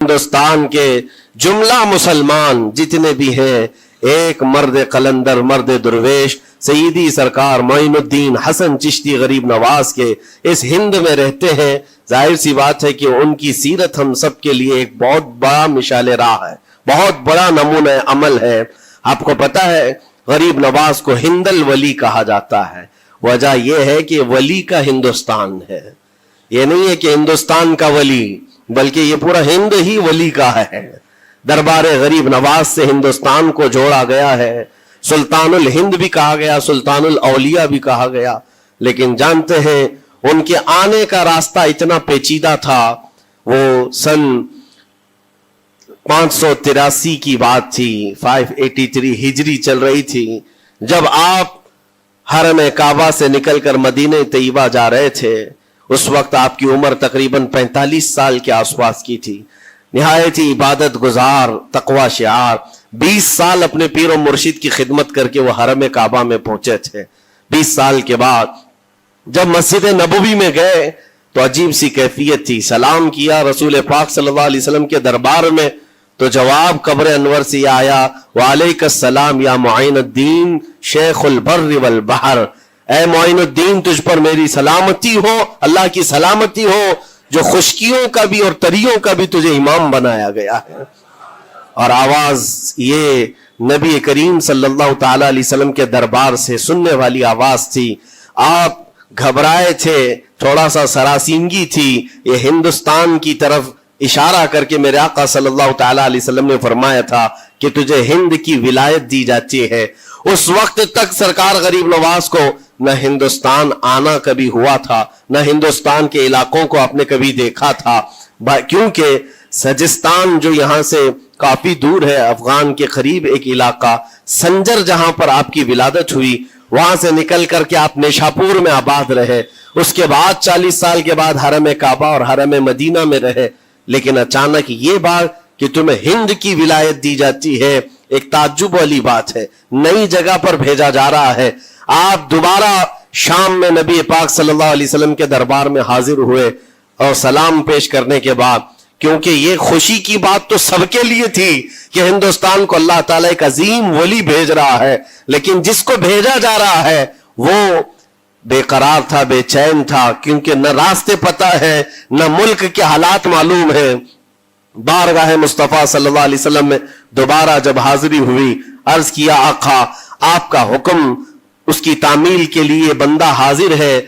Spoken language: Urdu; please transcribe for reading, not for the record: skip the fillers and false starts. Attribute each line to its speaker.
Speaker 1: ہندوستان کے جملہ مسلمان جتنے بھی ہیں، ایک مرد قلندر، مرد درویش سیدی سرکار معین الدین حسن چشتی غریب نواز کے اس ہند میں رہتے ہیں۔ ظاہر سی بات ہے کہ ان کی سیرت ہم سب کے لیے ایک بہت بڑا مشعل راہ ہے، بہت بڑا نمونہ عمل ہے۔ آپ کو پتا ہے غریب نواز کو ہند الولی کہا جاتا ہے۔ وجہ یہ ہے کہ ولی کا ہندوستان ہے، یہ نہیں ہے کہ ہندوستان کا ولی، بلکہ یہ پورا ہند ہی ولی کا ہے۔ دربار غریب نواز سے ہندوستان کو جوڑا گیا ہے، سلطان الہند بھی کہا گیا، سلطان الاولیاء بھی کہا گیا، لیکن جانتے ہیں ان کے آنے کا راستہ اتنا پیچیدہ تھا۔ وہ سن 583 کی بات تھی، 583 ہجری چل رہی تھی، جب آپ حرم کعبہ سے نکل کر مدینہ طیبہ جا رہے تھے۔ اس وقت آپ کی عمر تقریباً 45 سال کے آس پاس کی تھی، نہایت ہی عبادت گزار، تقوی شعار۔ 20 سال اپنے پیر و مرشد کی خدمت کر کے وہ حرم کعبہ میں پہنچے تھے۔ 20 سال کے بعد جب مسجد نبوی میں گئے تو عجیب سی کیفیت تھی۔ سلام کیا رسول پاک صلی اللہ علیہ وسلم کے دربار میں تو جواب قبر انور سے آیا، وعلیک السلام یا معین الدین شیخ البر والبحر۔ اے معین الدین، تجھ پر میری سلامتی ہو، اللہ کی سلامتی ہو، جو خشکیوں کا بھی اور تریوں کا بھی تجھے امام بنایا گیا ہے۔ اور آواز یہ نبی کریم صلی اللہ تعالی علیہ وسلم کے دربار سے سننے والی آواز تھی۔ آپ گھبرائے تھے، تھوڑا سا سراسیمگی تھی۔ یہ ہندوستان کی طرف اشارہ کر کے میرے آقا صلی اللہ تعالی علیہ وسلم نے فرمایا تھا کہ تجھے ہند کی ولایت دی جاتی ہے۔ اس وقت تک سرکار غریب نواز کو نہ ہندوستان آنا کبھی ہوا تھا، نہ ہندوستان کے علاقوں کو آپ نے کبھی دیکھا تھا، کیونکہ سجستان جو یہاں سے کافی دور ہے، افغان کے قریب ایک علاقہ سنجر، جہاں پر آپ کی ولادت ہوئی، وہاں سے نکل کر کے آپ نیشاپور میں آباد رہے۔ اس کے بعد 40 سال کے بعد حرم کعبہ اور حرم مدینہ میں رہے۔ لیکن اچانک یہ بات کہ تمہیں ہند کی ولایت دی جاتی ہے، ایک تعجب والی بات ہے، نئی جگہ پر بھیجا جا رہا ہے۔ آپ دوبارہ شام میں نبی پاک صلی اللہ علیہ وسلم کے دربار میں حاضر ہوئے اور سلام پیش کرنے کے بعد، کیونکہ یہ خوشی کی بات تو سب کے لیے تھی کہ ہندوستان کو اللہ تعالیٰ ایک عظیم ولی بھیج رہا ہے، لیکن جس کو بھیجا جا رہا ہے وہ بے قرار تھا، بے چین تھا، کیونکہ نہ راستے پتہ ہے، نہ ملک کے حالات معلوم ہیں۔ بارگاہ مصطفیٰ صلی اللہ علیہ وسلم میں دوبارہ جب حاضری ہوئی، عرض کیا آقا آپ کا حکم، اس کی تعمیل کے لیے بندہ حاضر ہے۔